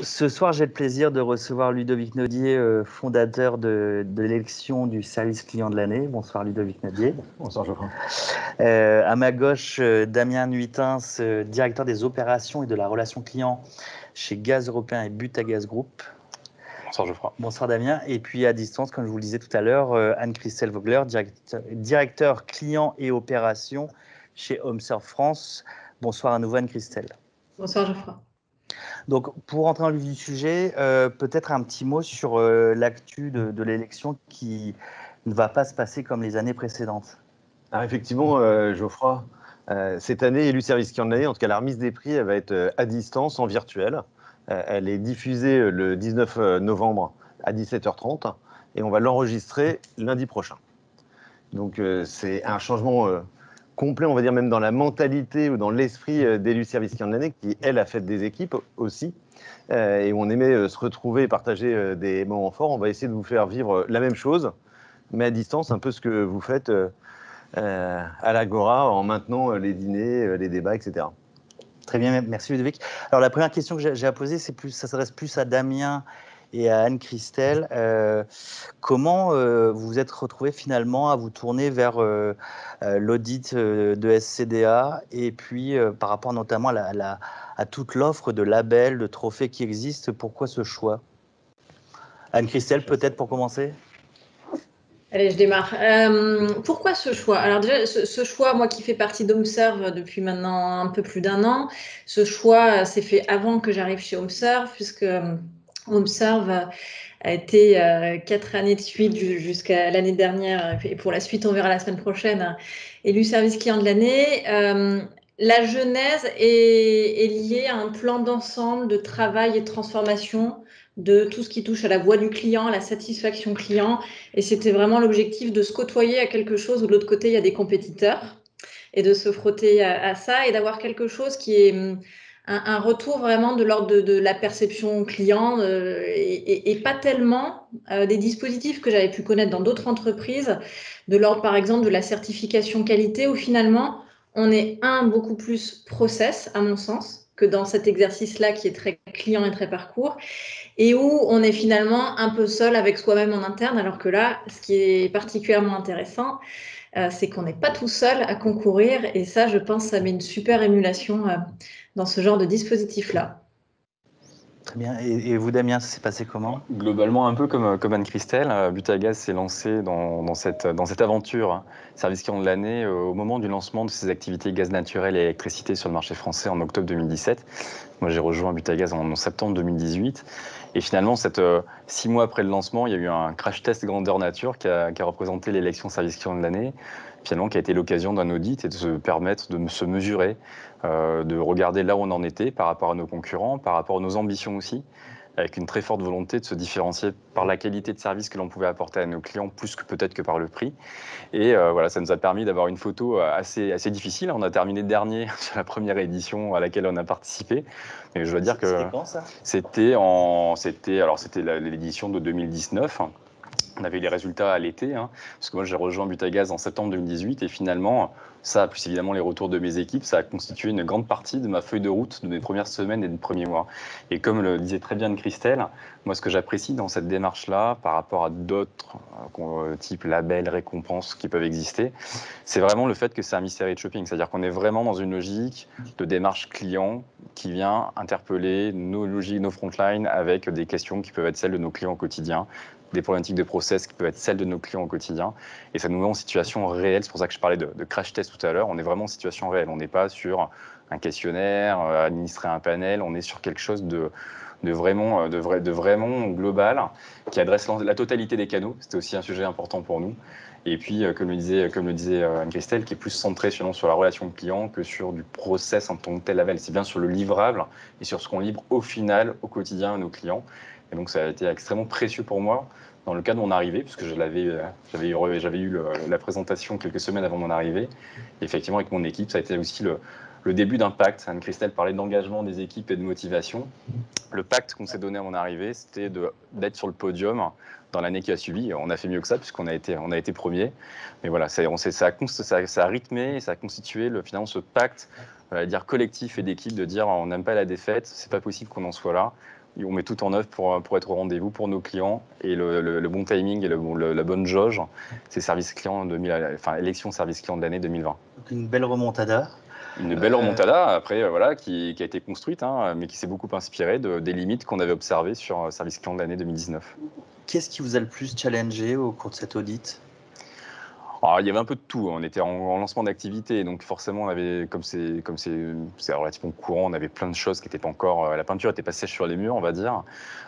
Ce soir, j'ai le plaisir de recevoir Ludovic Nodier, fondateur de l'élection du service client de l'année. Bonsoir Ludovic Nodier. Bonsoir Geoffroy. À ma gauche, Damien Nuitins, directeur des opérations et de la relation client chez Gaz Européen et Butagaz Group. Bonsoir Geoffroy. Bonsoir Damien. Et puis à distance, comme je vous le disais tout à l'heure, Anne-Christelle Vogler, directeur client et opérations chez HomeServe France. Bonsoir à nouveau Anne-Christelle. Bonsoir Geoffroy. Donc, pour rentrer dans le vif du sujet, peut-être un petit mot sur l'actu de l'élection qui ne va pas se passer comme les années précédentes. Alors effectivement, Geoffroy, cette année, élu service client de l'année, en tout cas la remise des prix, elle va être à distance, en virtuel. Elle est diffusée le 19 novembre à 17h30 et on va l'enregistrer lundi prochain. Donc c'est un changement complet, on va dire même dans la mentalité ou dans l'esprit d'élu service client de l'année qui, elle, a fait des équipes aussi. Et où on aimait se retrouver et partager des moments forts. On va essayer de vous faire vivre la même chose, mais à distance, un peu ce que vous faites à l'Agora en maintenant les dîners, les débats, etc. Très bien, merci Ludovic. Alors la première question que j'ai à poser, ça s'adresse plus à Damien et à Anne-Christelle. Comment vous vous êtes retrouvés finalement à vous tourner vers l'audit de SCDA et puis par rapport notamment à toute l'offre de labels, de trophées qui existent, pourquoi ce choix? Anne-Christelle, peut-être pour commencer? Allez, je démarre. Pourquoi ce choix? Alors déjà, ce choix, moi qui fais partie d'HomeServe depuis maintenant un peu plus d'un an, ce choix s'est fait avant que j'arrive chez HomeServe, puisque HomeServe a été 4 années de suite jusqu'à l'année dernière, et pour la suite, on verra la semaine prochaine, élu service client de l'année. La genèse est liée à un plan d'ensemble de travail et de transformation de tout ce qui touche à la voix du client, à la satisfaction client. Et c'était vraiment l'objectif de se côtoyer à quelque chose où de l'autre côté, il y a des compétiteurs et de se frotter à ça et d'avoir quelque chose qui est un retour vraiment de l'ordre de la perception client et pas tellement des dispositifs que j'avais pu connaître dans d'autres entreprises, de l'ordre par exemple de la certification qualité où finalement on est beaucoup plus process à mon sens que dans cet exercice-là qui est très client et très parcours et où on est finalement un peu seul avec soi-même en interne alors que là, ce qui est particulièrement intéressant, c'est qu'on n'est pas tout seul à concourir et ça, je pense, ça met une super émulation dans ce genre de dispositif-là. Très bien. Et vous, Damien, ça s'est passé comment? Globalement, un peu comme Anne-Christelle, Butagaz s'est lancé dans cette aventure service client de l'année au moment du lancement de ses activités gaz naturel et électricité sur le marché français en octobre 2017. Moi, j'ai rejoint Butagaz en septembre 2018. Et finalement, 6 mois après le lancement, il y a eu un crash test grandeur nature qui a représenté l'élection service client de l'année, finalement, qui a été l'occasion d'un audit et de se permettre de se mesurer, de regarder là où on en était par rapport à nos concurrents, par rapport à nos ambitions aussi, avec une très forte volonté de se différencier par la qualité de service que l'on pouvait apporter à nos clients, plus que peut-être que par le prix. Et voilà, ça nous a permis d'avoir une photo assez difficile. On a terminé dernier sur la première édition à laquelle on a participé. Mais je dois dire que c'était quand ça? C'était l'édition de 2019. On avait eu les résultats à l'été, parce que moi j'ai rejoint Butagaz en septembre 2018 et finalement, ça, plus évidemment les retours de mes équipes, ça a constitué une grande partie de ma feuille de route de mes premières semaines et de premiers mois. Et comme le disait très bien Christelle, moi ce que j'apprécie dans cette démarche-là, par rapport à d'autres types labels, récompenses qui peuvent exister, c'est vraiment le fait que c'est un mystery shopping, c'est-à-dire qu'on est vraiment dans une logique de démarche client qui vient interpeller nos logiques, nos frontlines avec des questions qui peuvent être celles de nos clients au quotidien, des problématiques de process qui peuvent être celles de nos clients au quotidien. Et ça nous met en situation réelle. C'est pour ça que je parlais de crash test tout à l'heure. On est vraiment en situation réelle. On n'est pas sur un questionnaire, administrer un panel. On est sur quelque chose de vraiment global qui adresse la totalité des canaux. C'était aussi un sujet important pour nous. Et puis, comme le disait Anne-Christelle, qui est plus centré sur la relation client que sur du process en tant que tel label. C'est bien sur le livrable et sur ce qu'on livre au final, au quotidien à nos clients. Et donc, ça a été extrêmement précieux pour moi dans le cas de mon arrivée, puisque j'avais eu la présentation quelques semaines avant mon arrivée. Et effectivement, avec mon équipe, ça a été aussi le début d'un pacte. Anne-Christelle parlait d'engagement des équipes et de motivation. Le pacte qu'on s'est donné à mon arrivée, c'était d'être sur le podium dans l'année qui a suivi. On a fait mieux que ça, puisqu'on a été premier. Mais voilà, ça a rythmé et ça a constitué finalement ce pacte, dire collectif et d'équipe, de dire on n'aime pas la défaite, c'est pas possible qu'on en soit là. on met tout en œuvre pour être au rendez-vous pour nos clients. Et le bon timing et la bonne jauge, c'est service client élection service client de l'année 2020. Donc une belle remontada. Une belle remontada, après, voilà, qui a été construite, hein, mais qui s'est beaucoup inspirée des limites qu'on avait observées sur service client de l'année 2019. Qu'est-ce qui vous a le plus challengé au cours de cet audit? Alors, il y avait un peu de tout. On était en lancement d'activité, donc forcément, on avait, comme c'est relativement courant, on avait plein de choses qui n'étaient pas encore. La peinture n'était pas sèche sur les murs, on va dire.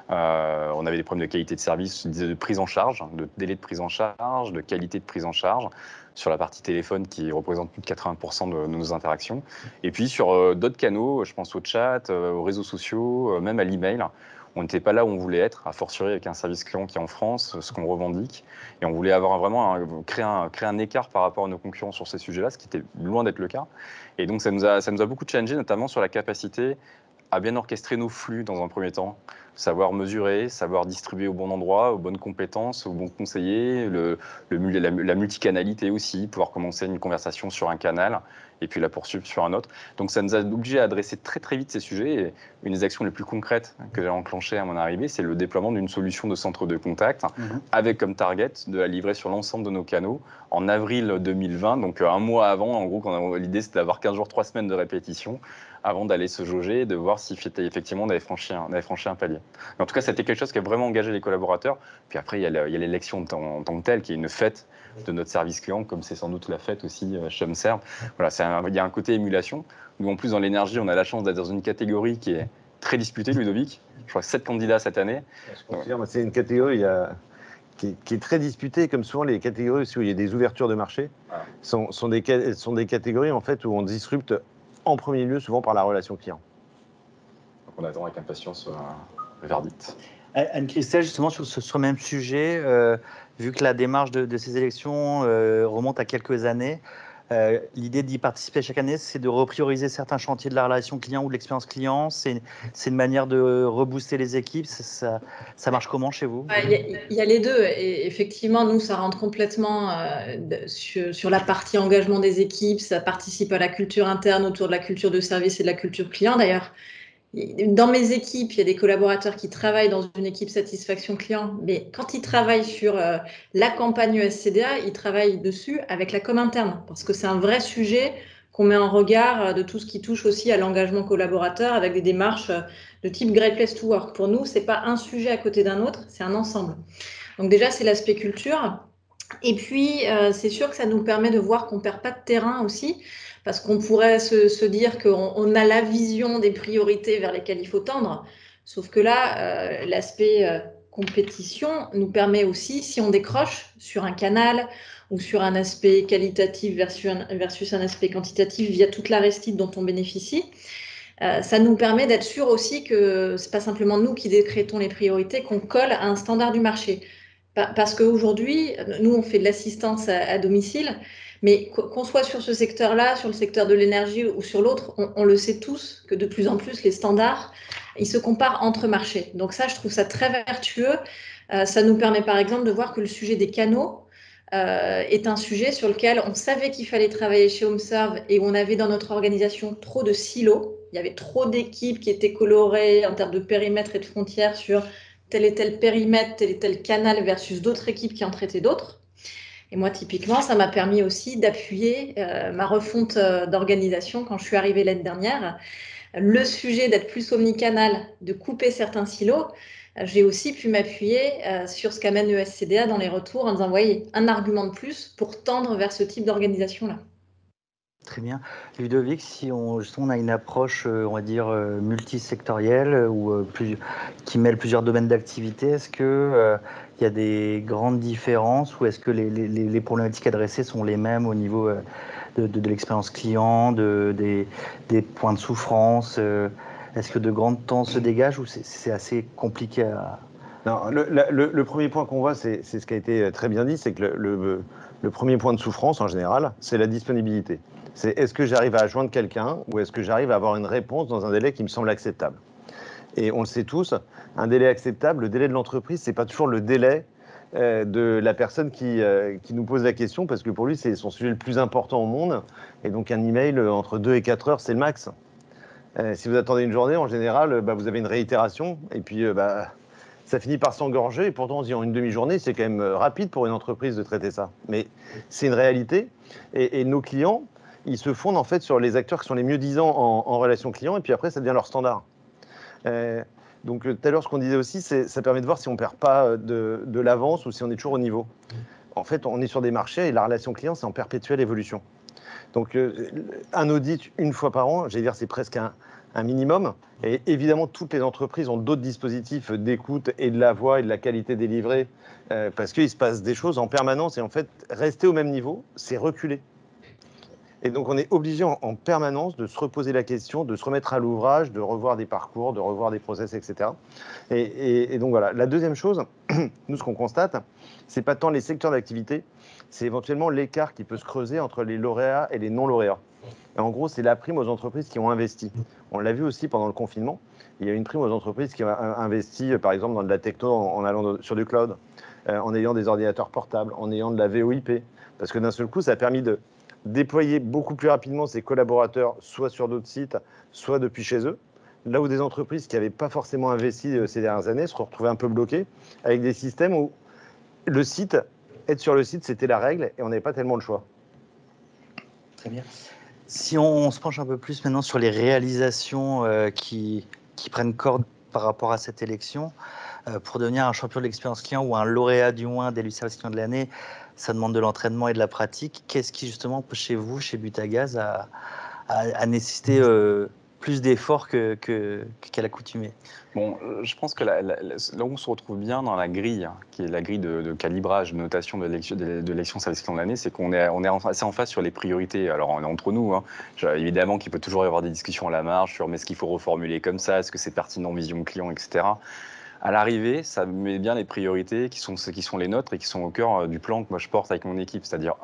On avait des problèmes de qualité de service, de prise en charge, de délai de prise en charge, de qualité de prise en charge sur la partie téléphone qui représente plus de 80% de nos interactions. Et puis sur d'autres canaux, je pense au chat, aux réseaux sociaux, même à l'email. On n'était pas là où on voulait être, à fortiori avec un service client qui est en France, ce qu'on revendique. Et on voulait avoir vraiment créer un écart par rapport à nos concurrents sur ces sujets-là, ce qui était loin d'être le cas. Et donc ça nous a beaucoup challengé, notamment sur la capacité à bien orchestrer nos flux dans un premier temps, savoir mesurer, savoir distribuer au bon endroit, aux bonnes compétences, aux bons conseillers, la multicanalité aussi, pouvoir commencer une conversation sur un canal et puis la poursuivre sur un autre. Donc ça nous a obligés à adresser très très vite ces sujets. Et une des actions les plus concrètes que j'ai enclenchées à mon arrivée, c'est le déploiement d'une solution de centre de contact avec comme target de la livrer sur l'ensemble de nos canaux en avril 2020, donc un mois avant. En gros, l'idée c'était d'avoir 15 jours, 3 semaines de répétition avant d'aller se jauger et de voir si effectivement on avait franchi un palier. Mais en tout cas, c'était quelque chose qui a vraiment engagé les collaborateurs. Puis après, il y a l'élection en tant que telle, qui est une fête de notre service client, comme c'est sans doute la fête aussi chez HomeServe. Voilà, il y a un côté émulation. Nous, en plus, dans l'énergie, on a la chance d'être dans une catégorie qui est très disputée, Ludovic. Je crois que 7 candidats cette année. Je confirme, c'est une catégorie qui est très disputée, comme souvent les catégories où il y a des ouvertures de marché, sont des catégories en fait, où on disrupte en premier lieu souvent par la relation client. Donc on attend avec impatience le verdict. Anne-Christelle, justement sur ce même sujet, vu que la démarche de ces élections remonte à quelques années, l'idée d'y participer chaque année, c'est de reprioriser certains chantiers de la relation client ou de l'expérience client. C'est une manière de rebooster les équipes. Ça marche comment chez vous? Il y a les deux. Et effectivement, nous, ça rentre complètement sur la partie engagement des équipes. Ça participe à la culture interne autour de la culture de service et de la culture client. D'ailleurs, dans mes équipes, il y a des collaborateurs qui travaillent dans une équipe satisfaction client, mais quand ils travaillent sur la campagne ESCDA, ils travaillent dessus avec la com interne, parce que c'est un vrai sujet qu'on met en regard de tout ce qui touche aussi à l'engagement collaborateur avec des démarches de type Great Place to Work. Pour nous, c'est pas un sujet à côté d'un autre, c'est un ensemble. Donc déjà, c'est l'aspect culture. Et puis, c'est sûr que ça nous permet de voir qu'on perd pas de terrain aussi, parce qu'on pourrait se dire qu'on a la vision des priorités vers lesquelles il faut tendre. Sauf que là, l'aspect compétition nous permet aussi, si on décroche sur un canal ou sur un aspect qualitatif versus un aspect quantitatif via toute l'aristide dont on bénéficie, ça nous permet d'être sûr aussi que c'est pas simplement nous qui décrétons les priorités, qu'on colle à un standard du marché. Parce qu'aujourd'hui, nous, on fait de l'assistance à domicile, mais qu'on soit sur ce secteur-là, sur le secteur de l'énergie ou sur l'autre, on le sait tous que de plus en plus, les standards, ils se comparent entre marchés. Donc ça, je trouve ça très vertueux. Ça nous permet par exemple de voir que le sujet des canaux est un sujet sur lequel on savait qu'il fallait travailler chez HomeServe et où on avait dans notre organisation trop de silos. Il y avait trop d'équipes qui étaient colorées en termes de périmètre et de frontières sur tel et tel périmètre, tel et tel canal versus d'autres équipes qui en traitaient d'autres. Et moi, typiquement, ça m'a permis aussi d'appuyer ma refonte d'organisation quand je suis arrivée l'année dernière. Le sujet d'être plus omnicanal, de couper certains silos, j'ai aussi pu m'appuyer sur ce qu'amène ESCDA dans les retours en disant, voyez, un argument de plus pour tendre vers ce type d'organisation-là. Très bien. Ludovic, si on a une approche, on va dire, multisectorielle ou qui mêle plusieurs domaines d'activité, est-ce qu'il y a des grandes différences ou est-ce que les problématiques adressées sont les mêmes au niveau de l'expérience client, des points de souffrance? Est-ce que de grands temps se dégagent ou c'est assez compliqué à... Non, le premier point qu'on voit, c'est ce qui a été très bien dit, c'est que le premier point de souffrance, en général, c'est la disponibilité. C'est est-ce que j'arrive à joindre quelqu'un ou est-ce que j'arrive à avoir une réponse dans un délai qui me semble acceptable. Et on le sait tous, un délai acceptable, le délai de l'entreprise, c'est pas toujours le délai de la personne qui nous pose la question, parce que pour lui, c'est son sujet le plus important au monde. Et donc un email entre 2 et 4 heures, c'est le max. Si vous attendez une journée, en général, vous avez une réitération, et puis ça finit par s'engorger, et pourtant, on se dit en une demi-journée, c'est quand même rapide pour une entreprise de traiter ça. Mais c'est une réalité, et nos clients, ils se fondent en fait sur les acteurs qui sont les mieux disants en relation client, et puis après, ça devient leur standard. Donc tout à l'heure, ce qu'on disait aussi, ça permet de voir si on ne perd pas de l'avance ou si on est toujours au niveau. En fait, on est sur des marchés et la relation client, c'est en perpétuelle évolution. Donc un audit une fois par an, j'allais dire, c'est presque un minimum. Et évidemment, toutes les entreprises ont d'autres dispositifs d'écoute et de la voix et de la qualité délivrée parce qu'il se passe des choses en permanence. Et en fait, rester au même niveau, c'est reculer. Et donc, on est obligé en permanence de se reposer la question, de se remettre à l'ouvrage, de revoir des parcours, de revoir des process, etc. Et donc, voilà. La deuxième chose, nous, ce qu'on constate, c'est pas tant les secteurs d'activité, c'est éventuellement l'écart qui peut se creuser entre les lauréats et les non-lauréats. Et en gros, c'est la prime aux entreprises qui ont investi. On l'a vu aussi pendant le confinement. Il y a une prime aux entreprises qui ont investi, par exemple, dans de la techno en allant sur du cloud, en ayant des ordinateurs portables, en ayant de la VoIP. Parce que d'un seul coup, ça a permis de déployer beaucoup plus rapidement ses collaborateurs, soit sur d'autres sites, soit depuis chez eux. Là où des entreprises qui n'avaient pas forcément investi ces dernières années se retrouvaient un peu bloquées avec des systèmes où le site, être sur le site, c'était la règle et on n'avait pas tellement le choix. Très bien. Si on se penche un peu plus maintenant sur les réalisations qui prennent corps par rapport à cette élection, pour devenir un champion de l'expérience client ou un lauréat du moins d'élu service client de l'année, ça demande de l'entraînement et de la pratique. Qu'est-ce qui justement chez vous, chez Butagaz, a nécessité plus d'efforts qu'à l'accoutumée? Bon, je pense que là où on se retrouve bien dans la grille, hein, qui est la grille de calibrage, de notation de l'élection service client de l'année, c'est qu'on est assez en phase sur les priorités. Alors, on est entre nous, hein. Évidemment qu'il peut toujours y avoir des discussions à la marge sur mais est-ce qu'il faut reformuler comme ça, est-ce que c'est pertinent vision client, etc. À l'arrivée, ça met bien les priorités qui sont les nôtres et qui sont au cœur du plan que moi je porte avec mon équipe. C'est-à-dire,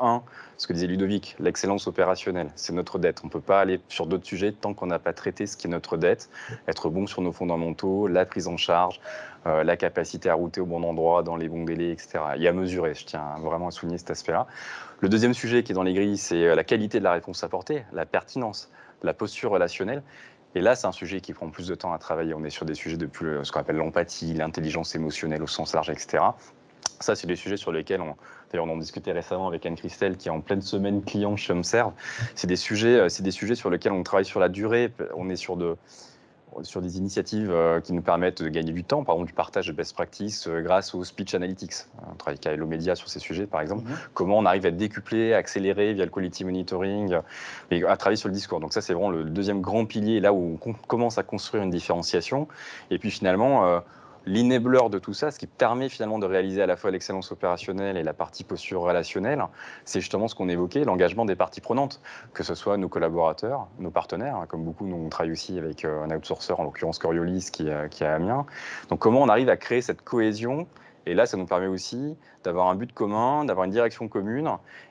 ce que disait Ludovic, l'excellence opérationnelle, c'est notre dette. On ne peut pas aller sur d'autres sujets tant qu'on n'a pas traité ce qui est notre dette. Être bon sur nos fondamentaux, la prise en charge, la capacité à router au bon endroit, dans les bons délais, etc. Et à mesurer, je tiens vraiment à souligner cet aspect-là. Le deuxième sujet qui est dans les grilles, c'est la qualité de la réponse apportée, la pertinence, la posture relationnelle. Et là, c'est un sujet qui prend plus de temps à travailler. On est sur des sujets de plus, ce qu'on appelle l'empathie, l'intelligence émotionnelle au sens large, etc. Ça, c'est des sujets sur lesquels d'ailleurs, on en discutait récemment avec Anne-Christelle, qui est en pleine semaine client chez HomeServe. C'est des sujets sur lesquels on travaille sur la durée. On est sur des initiatives qui nous permettent de gagner du temps, par exemple du partage de best practices grâce au speech analytics. On travaille avec Hello Media sur ces sujets, par exemple. Comment on arrive à décupler, à accélérer via le quality monitoring et à travailler sur le discours. Donc ça, c'est vraiment le deuxième grand pilier, là où on commence à construire une différenciation. Et puis finalement, l'enabler de tout ça, ce qui permet finalement de réaliser à la fois l'excellence opérationnelle et la partie posture relationnelle, c'est justement ce qu'on évoquait, l'engagement des parties prenantes, que ce soit nos collaborateurs, nos partenaires, hein, comme beaucoup, nous on travaille aussi avec un outsourceur, en l'occurrence Coriolis, qui est à Amiens. Donc comment on arrive à créer cette cohésion? Et là, ça nous permet aussi d'avoir un but commun, d'avoir une direction commune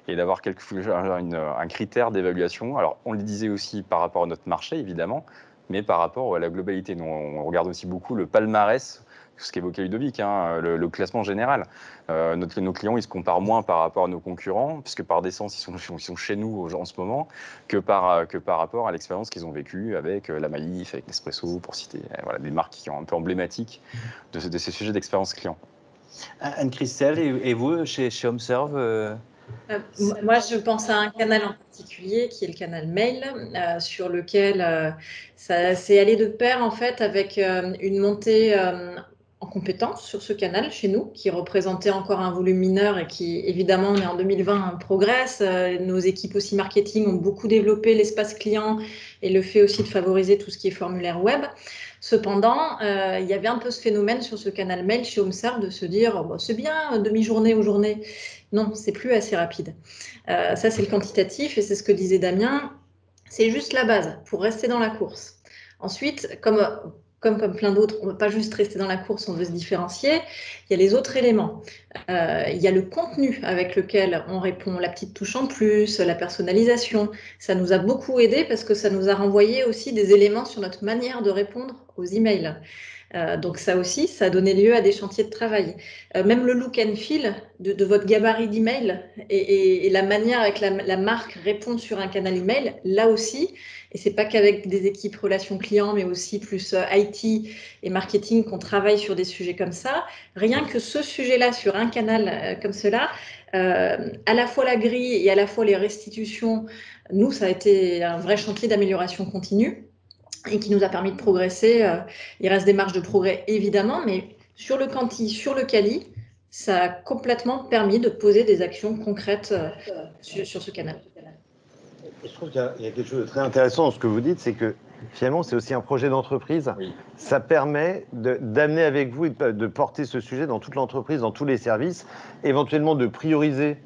et d'avoir un critère d'évaluation. Alors, on le disait aussi par rapport à notre marché, évidemment, mais par rapport à la globalité. Nous, on regarde aussi beaucoup le palmarès, ce qu'évoquait Ludovic, hein, le classement général. Nos clients, ils se comparent moins par rapport à nos concurrents, puisque par décence, ils sont chez nous en ce moment, que par rapport à l'expérience qu'ils ont vécue avec la Maïf, avec Nespresso, pour citer des marques qui sont un peu emblématiques de ces sujets d'expérience client. Anne-Christelle, et vous, chez HomeServe Moi, je pense à un canal en particulier qui est le canal mail, sur lequel ça s'est allé de pair en fait avec une montée en compétences sur ce canal chez nous, qui représentait encore un volume mineur et qui, évidemment, on est en 2020, progresse. Nos équipes aussi marketing ont beaucoup développé l'espace client et le fait aussi de favoriser tout ce qui est formulaire web. Cependant, il y avait un peu ce phénomène sur ce canal mail chez HomeServe de se dire c'est bien, demi-journée ou journée. Non, c'est plus assez rapide. Ça, c'est le quantitatif et c'est ce que disait Damien. C'est juste la base pour rester dans la course. Ensuite, comme plein d'autres, on ne veut pas juste rester dans la course, on veut se différencier. Il y a les autres éléments. Il y a le contenu avec lequel on répond, la petite touche en plus, la personnalisation. Ça nous a beaucoup aidé parce que ça nous a renvoyé aussi des éléments sur notre manière de répondre aux emails. Donc ça aussi, ça a donné lieu à des chantiers de travail. Même le look and feel de votre gabarit d'email et la manière avec la marque répond sur un canal email, là aussi, Et c'est pas qu'avec des équipes relations clients, mais aussi plus IT et marketing qu'on travaille sur des sujets comme ça. Rien que ce sujet-là sur un canal comme cela, à la fois la grille et à la fois les restitutions, nous, ça a été un vrai chantier d'amélioration continue et qui nous a permis de progresser. Il reste des marges de progrès, évidemment, mais sur le quanti, sur le quali, ça a complètement permis de poser des actions concrètes sur ce canal. Je trouve qu'il y a quelque chose de très intéressant dans ce que vous dites, c'est que finalement, c'est aussi un projet d'entreprise. Oui. Ça permet d'amener avec vous et de porter ce sujet dans toute l'entreprise, dans tous les services, éventuellement de prioriser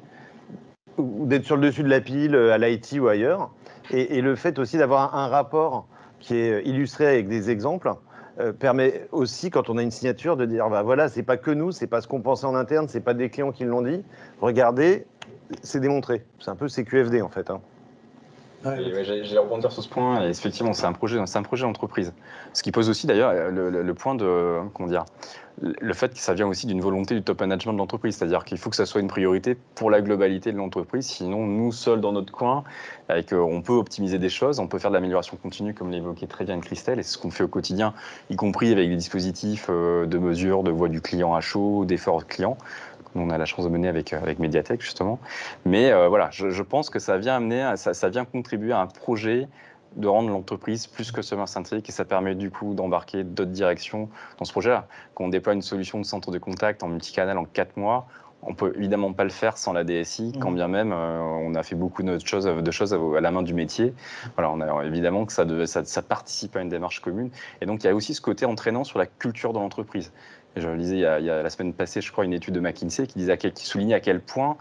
ou d'être sur le dessus de la pile à l'IT ou ailleurs. Et le fait aussi d'avoir un rapport qui est illustré avec des exemples permet aussi, quand on a une signature, de dire bah voilà, c'est pas que nous, c'est pas ce qu'on pensait en interne, c'est pas des clients qui l'ont dit. Regardez, c'est démontré. C'est un peu CQFD en fait. Hein. Ouais, j'allais rebondir sur ce point, et effectivement, c'est un projet d'entreprise. Ce qui pose aussi d'ailleurs le point de, comment dire, le fait que ça vient aussi d'une volonté du top management de l'entreprise, c'est-à-dire qu'il faut que ça soit une priorité pour la globalité de l'entreprise, sinon nous seuls dans notre coin, on peut optimiser des choses, on peut faire de l'amélioration continue comme l'évoquait très bien Christelle, et c'est ce qu'on fait au quotidien, y compris avec des dispositifs de mesure, de voix du client à chaud, d'efforts client. On a la chance de mener avec Mediatek justement, mais voilà, je pense que ça vient ça vient contribuer à un projet de rendre l'entreprise plus customer-centric, et ça permet du coup d'embarquer d'autres directions dans ce projet-là. Quand on déploie une solution de centre de contact en multicanal en 4 mois, on peut évidemment pas le faire sans la DSI, quand bien même on a fait beaucoup de choses à la main du métier. Voilà, on a évidemment que ça participe à une démarche commune, et donc il y a aussi ce côté entraînant sur la culture de l'entreprise. Je lisais il y a la semaine passée, je crois, une étude de McKinsey qui soulignait à quel point,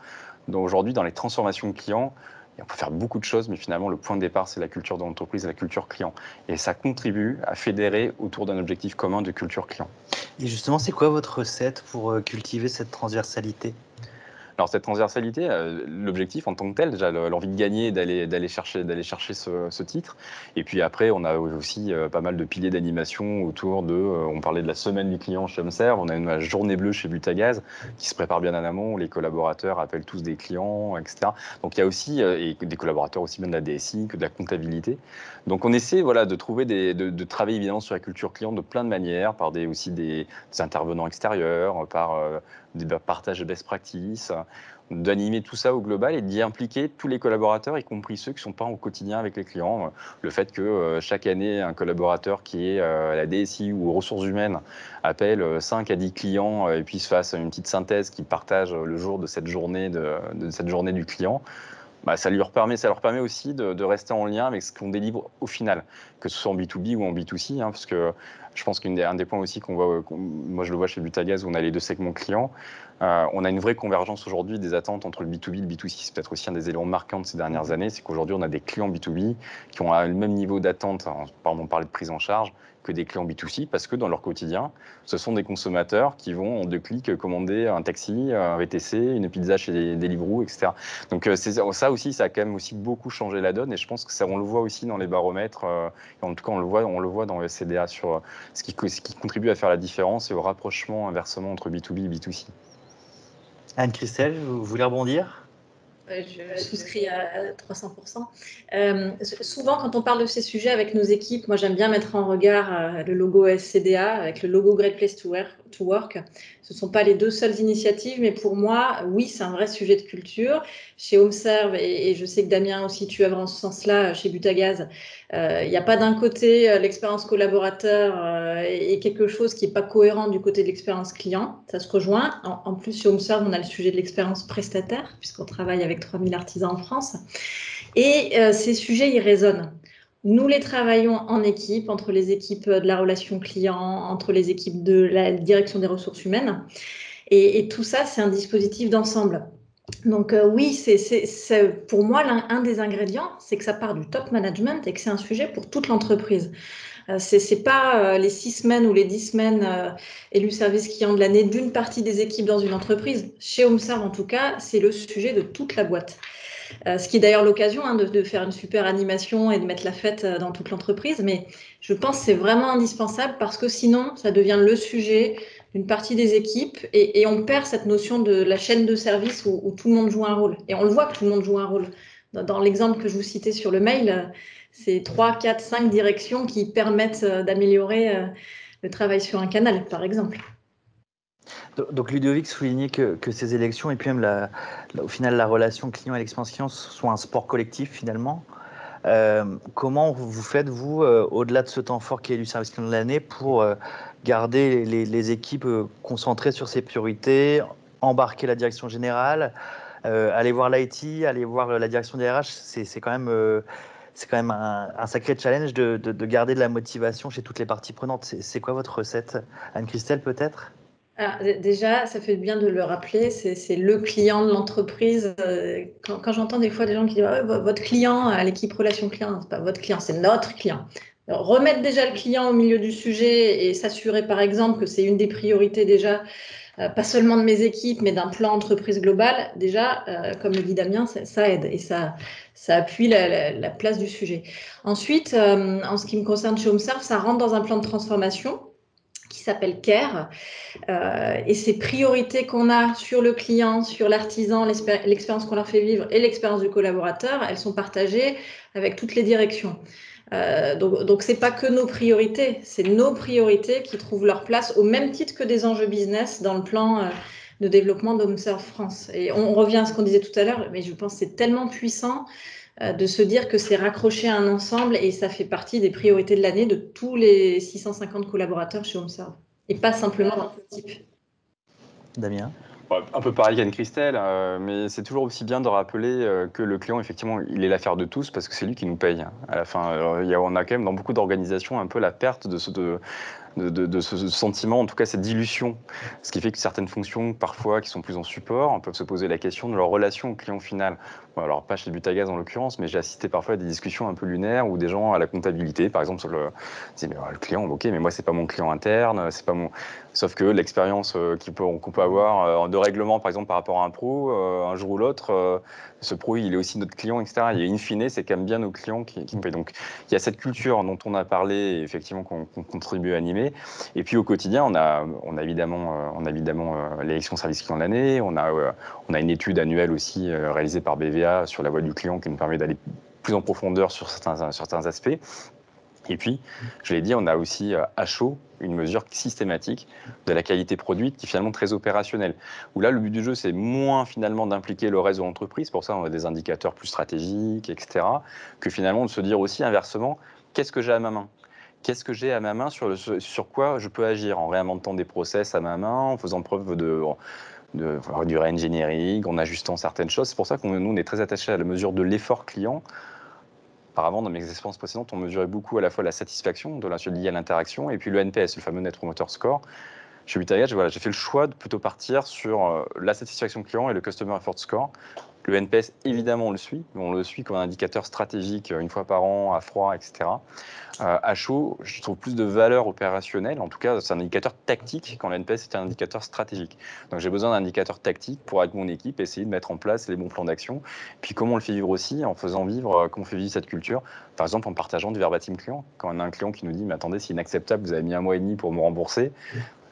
aujourd'hui, dans les transformations clients, on peut faire beaucoup de choses, mais finalement, le point de départ, c'est la culture de l'entreprise et la culture client. Et ça contribue à fédérer autour d'un objectif commun de culture client. Et justement, c'est quoi votre recette pour cultiver cette transversalité ? Alors cette transversalité, l'objectif en tant que tel, déjà l'envie de gagner, d'aller chercher ce titre. Et puis après, on a aussi pas mal de piliers d'animation autour de, on parlait de la semaine du client chez HomeServe, on a une journée bleue chez Butagaz qui se prépare bien en amont, où les collaborateurs appellent tous des clients, etc. Donc il y a aussi, et des collaborateurs aussi bien de la DSI que de la comptabilité. Donc on essaie de trouver de travailler évidemment sur la culture client de plein de manières, par aussi des intervenants extérieurs, par des partages de best practices, d'animer tout ça au global et d'y impliquer tous les collaborateurs, y compris ceux qui ne sont pas au quotidien avec les clients. Le fait que chaque année, un collaborateur qui est à la DSI ou aux ressources humaines appelle 5 à 10 clients et puis se fasse une petite synthèse qui partage le jour de cette journée, de cette journée du client. Ça leur permet aussi de rester en lien avec ce qu'on délivre au final, que ce soit en B2B ou en B2C, parce que je pense qu'un des points aussi qu'on voit, moi je le vois chez Butagaz, où on a les deux segments clients, on a une vraie convergence aujourd'hui des attentes entre le B2B et le B2C. C'est peut-être aussi un des éléments marquants de ces dernières années, c'est qu'aujourd'hui on a des clients B2B qui ont le même niveau d'attente, on parlait de prise en charge, que des clients B2C, parce que dans leur quotidien, ce sont des consommateurs qui vont en 2 clics commander un taxi, un VTC, une pizza chez Deliveroo, etc. Donc ça aussi, ça a quand même aussi beaucoup changé la donne, et je pense que ça, on le voit aussi dans les baromètres, et en tout cas on le voit dans le SCDA sur ce qui contribue à faire la différence et au rapprochement inversement entre B2B et B2C. Anne-Christelle, vous voulez rebondir ? Je souscris à 300%. Souvent, quand on parle de ces sujets avec nos équipes, moi j'aime bien mettre en regard le logo SCDA avec le logo Great Place to Work. Ce ne sont pas les deux seules initiatives, mais pour moi, oui, c'est un vrai sujet de culture. Chez HomeServe, et je sais que Damien aussi, tu œuvres en ce sens-là chez Butagaz, il n'y a pas d'un côté l'expérience collaborateur et quelque chose qui n'est pas cohérent du côté de l'expérience client. Ça se rejoint. En plus, chez HomeServe, on a le sujet de l'expérience prestataire, puisqu'on travaille avec 3000 artisans en France. Et ces sujets, ils résonnent. Nous les travaillons en équipe, entre les équipes de la relation client, entre les équipes de la direction des ressources humaines. Et tout ça, c'est un dispositif d'ensemble. Donc oui, c'est pour moi un des ingrédients, c'est que ça part du top management et que c'est un sujet pour toute l'entreprise. C'est pas les 6 semaines ou les 10 semaines élus service client de l'année d'une partie des équipes dans une entreprise. Chez HomeServe, en tout cas, c'est le sujet de toute la boîte. Ce qui est d'ailleurs l'occasion de faire une super animation et de mettre la fête dans toute l'entreprise. Mais je pense que c'est vraiment indispensable parce que sinon, ça devient le sujet d'une partie des équipes et on perd cette notion de la chaîne de service où tout le monde joue un rôle. Et on le voit que tout le monde joue un rôle. Dans l'exemple que je vous citais sur le mail, C'est 3, 4, 5 directions qui permettent d'améliorer le travail sur un canal, par exemple. Donc Ludovic soulignait que ces élections et puis même au final la relation client et l'expérience client sont un sport collectif finalement. Comment vous faites, vous, au-delà de ce temps fort qui est du service client de l'année, pour garder les équipes concentrées sur ces priorités, embarquer la direction générale, aller voir l'IT, aller voir la direction des RH, c'est quand même un sacré challenge de garder de la motivation chez toutes les parties prenantes. C'est quoi votre recette, Anne-Christelle, peut-être? Alors, déjà, ça fait bien de le rappeler, c'est le client de l'entreprise. Quand j'entends des fois des gens qui disent ah, votre client à l'équipe relation client, c'est pas votre client, c'est notre client. Alors, remettre déjà le client au milieu du sujet et s'assurer par exemple que c'est une des priorités déjà, pas seulement de mes équipes, mais d'un plan entreprise global, déjà, comme le dit Damien, ça aide et ça appuie la place du sujet. Ensuite, en ce qui me concerne chez HomeServe, ça rentre dans un plan de transformation qui s'appelle CARE. Et ces priorités qu'on a sur le client, sur l'artisan, l'expérience qu'on leur fait vivre et l'expérience du collaborateur, elles sont partagées avec toutes les directions. Donc c'est pas que nos priorités, c'est nos priorités qui trouvent leur place au même titre que des enjeux business dans le plan de développement d'HomeServe France. Et on revient à ce qu'on disait tout à l'heure, mais je pense que c'est tellement puissant de se dire que c'est raccroché à un ensemble et ça fait partie des priorités de l'année de tous les 650 collaborateurs chez HomeServe et pas simplement dans le type. Damien? Un peu pareil qu'Anne-Christelle, mais c'est toujours aussi bien de rappeler que le client, effectivement, il est l'affaire de tous parce que c'est lui qui nous paye. À la fin, on a quand même dans beaucoup d'organisations un peu la perte de ce sentiment, en tout cas cette dilution. Ce qui fait que certaines fonctions, parfois, qui sont plus en support, peuvent se poser la question de leur relation au client final. Bon, alors, pas chez Butagaz en l'occurrence, mais j'ai assisté parfois à des discussions un peu lunaires où des gens à la comptabilité, par exemple, disaient mais le client, ok, mais moi, c'est pas mon client interne, c'est pas mon. Sauf que l'expérience qu'on peut avoir de règlement, par exemple, par rapport à un pro, un jour ou l'autre, ce pro, il est aussi notre client, etc. Et in fine, c'est quand même bien nos clients qui nous payent. Donc, il y a cette culture dont on a parlé, et effectivement, qu'on contribue à animer. Et puis, au quotidien, on a évidemment l'élection service client de l'année. On a une étude annuelle aussi réalisée par BVA sur la voie du client qui nous permet d'aller plus en profondeur sur certains aspects. Et puis, je l'ai dit, on a aussi à chaud une mesure systématique de la qualité produite qui est finalement très opérationnelle. Où là, le but du jeu, c'est moins finalement d'impliquer le reste de l'entreprise, pour ça on a des indicateurs plus stratégiques, etc., que finalement de se dire aussi inversement, qu'est-ce que j'ai à ma main ? Qu'est-ce que j'ai à ma main sur quoi je peux agir en réinventant des process à ma main, en faisant preuve du re-engineering, en ajustant certaines choses. C'est pour ça qu'on est très attaché à la mesure de l'effort client. Auparavant, dans mes expériences précédentes, on mesurait beaucoup à la fois la satisfaction de liée à l'interaction et puis le NPS, le fameux Net Promoter Score. Chez Butagaz, j'ai fait le choix de plutôt partir sur la satisfaction client et le Customer Effort Score. Le NPS, évidemment, on le suit, mais on le suit comme un indicateur stratégique une fois par an, à froid, etc. À chaud, je trouve plus de valeur opérationnelle. En tout cas, c'est un indicateur tactique quand le NPS est un indicateur stratégique. Donc, j'ai besoin d'un indicateur tactique pour, avec mon équipe, essayer de mettre en place les bons plans d'action. Puis, comment on le fait vivre aussi, en faisant vivre, comment on fait vivre cette culture. Par exemple, en partageant du verbatim client. Quand on a un client qui nous dit, mais attendez, c'est inacceptable, vous avez mis 1 mois et demi pour me rembourser.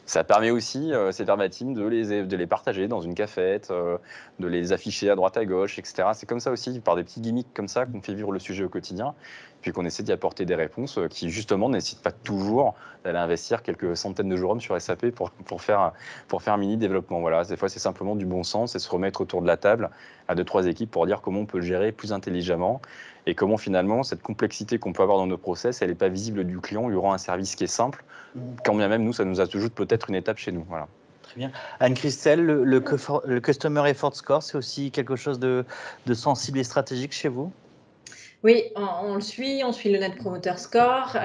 Ça permet aussi, ces verbatim, de les partager dans une cafette, de les afficher à droite à gauche, etc. C'est comme ça aussi, par des petits gimmicks comme ça, qu'on fait vivre le sujet au quotidien, puis qu'on essaie d'y apporter des réponses qui, justement, ne nécessitent pas toujours d'aller investir quelques centaines de jours sur SAP pour faire un mini-développement. Voilà, des fois, c'est simplement du bon sens et se remettre autour de la table à 2-3 équipes pour dire comment on peut le gérer plus intelligemment et comment, finalement, cette complexité qu'on peut avoir dans nos process, elle n'est pas visible du client, il y aura un service qui est simple, quand bien même, nous, ça nous ajoute peut-être une étape chez nous. Voilà. Très bien. Anne-Christelle, le Customer Effort Score, c'est aussi quelque chose de sensible et stratégique chez vous? Oui, on le suit, on suit le Net Promoter Score.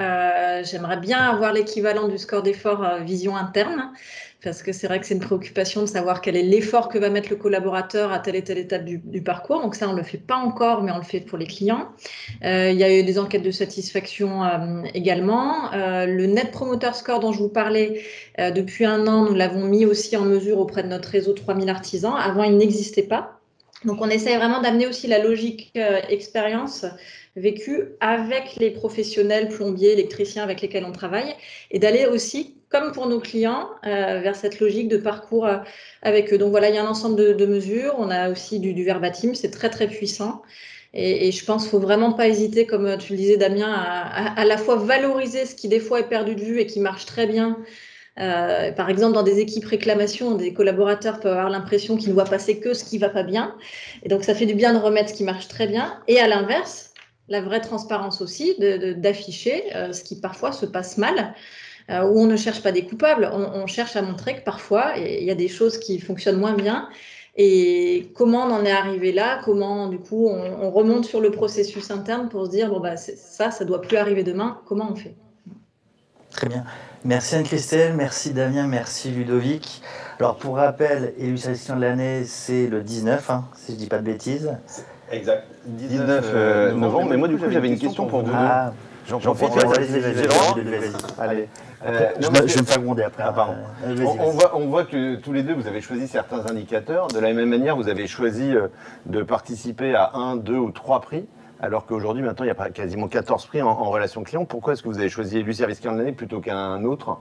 J'aimerais bien avoir l'équivalent du score d'effort vision interne, parce que c'est vrai que c'est une préoccupation de savoir quel est l'effort que va mettre le collaborateur à telle et telle étape du parcours. Donc ça, on ne le fait pas encore, mais on le fait pour les clients. Il y a eu des enquêtes de satisfaction également. Le Net Promoter Score dont je vous parlais, depuis 1 an, nous l'avons mis aussi en mesure auprès de notre réseau 3000 artisans. Avant, il n'existait pas. Donc, on essaie vraiment d'amener aussi la logique expérience vécue avec les professionnels plombiers, électriciens avec lesquels on travaille et d'aller aussi, comme pour nos clients, vers cette logique de parcours avec eux. Donc, voilà, il y a un ensemble de mesures. On a aussi du verbatim, c'est très, très puissant. Et je pense qu'il ne faut vraiment pas hésiter, comme tu le disais Damien, à la fois valoriser ce qui des fois est perdu de vue et qui marche très bien. Par exemple, dans des équipes réclamation, des collaborateurs peuvent avoir l'impression qu'ils ne voient passer que ce qui ne va pas bien. Et donc, ça fait du bien de remettre ce qui marche très bien. Et à l'inverse, la vraie transparence aussi, d'afficher ce qui parfois se passe mal, où on ne cherche pas des coupables, on cherche à montrer que parfois, il y a des choses qui fonctionnent moins bien. Et comment on en est arrivé là, comment du coup on remonte sur le processus interne pour se dire, bon, bah, ça ne doit plus arriver demain, comment on fait? Très bien. Merci Anne-Christelle, merci Damien, merci Ludovic. Alors pour rappel, élu service client de l'année, c'est le 19, hein, si je ne dis pas de bêtises. Exact. 19 novembre, mais moi du coup j'avais une question pour vous deux. Ah, J'en profite, profite. vas-y. Allez. Je vais me faire gronder après. Ah, pardon. On voit que tous les deux, vous avez choisi certains indicateurs. De la même manière, vous avez choisi de participer à 1, 2 ou 3 prix, alors qu'aujourd'hui, maintenant, il y a quasiment 14 prix en relation client. Pourquoi est-ce que vous avez choisi élu service client de l'année plutôt qu'un autre?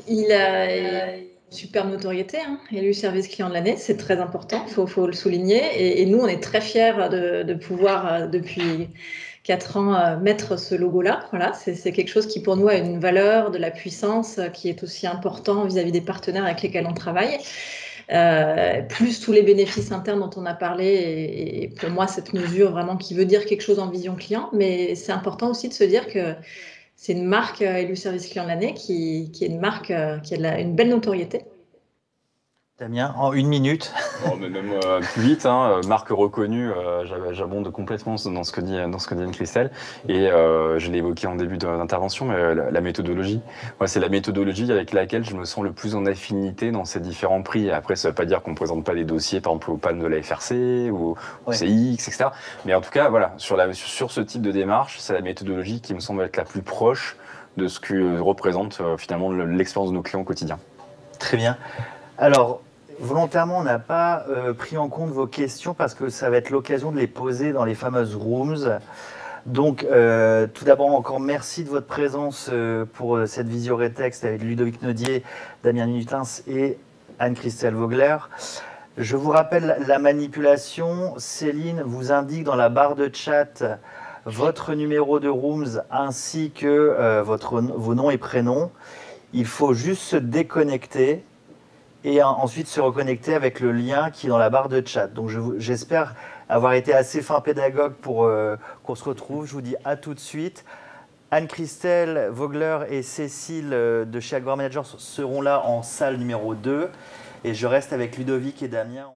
Il a une super notoriété, hein, élu service client de l'année, c'est très important, il faut le souligner. Et nous, on est très fiers de pouvoir, depuis 4 ans, mettre ce logo-là. Voilà, c'est quelque chose qui, pour nous, a une valeur, de la puissance, qui est aussi important vis-à-vis des partenaires avec lesquels on travaille. Plus tous les bénéfices internes dont on a parlé, et pour moi, cette mesure vraiment qui veut dire quelque chose en vision client, mais c'est important aussi de se dire que c'est une marque élu service client de l'année qui est une marque qui a une belle notoriété. Damien, en 1 minute. Bon, mais même plus vite, hein, marque reconnue, j'abonde complètement dans ce que dit Anne-Christelle. Et je l'ai évoqué en début d'intervention, mais la méthodologie. Moi, c'est la méthodologie avec laquelle je me sens le plus en affinité dans ces différents prix. Après, ça ne veut pas dire qu'on ne présente pas des dossiers, par exemple, aux pannes de la FRC ou au CX, etc. Mais en tout cas, voilà, sur ce type de démarche, c'est la méthodologie qui me semble être la plus proche de ce que représente finalement l'expérience de nos clients au quotidien. Très bien. Alors, volontairement, on n'a pas pris en compte vos questions parce que ça va être l'occasion de les poser dans les fameuses rooms. Donc, tout d'abord, encore merci de votre présence pour cette visio-rétexte avec Ludovic Nodier, Damien Nutins et Anne-Christelle Vogler. Je vous rappelle la manipulation. Céline vous indique dans la barre de chat votre numéro de rooms ainsi que vos noms et prénoms. Il faut juste se déconnecter et ensuite se reconnecter avec le lien qui est dans la barre de chat. Donc j'espère avoir été assez fin pédagogue pour qu'on se retrouve. Je vous dis à tout de suite. Anne-Christelle Vogler et Cécile de chez Agora Managers seront là en salle numéro 2. Et je reste avec Ludovic et Damien.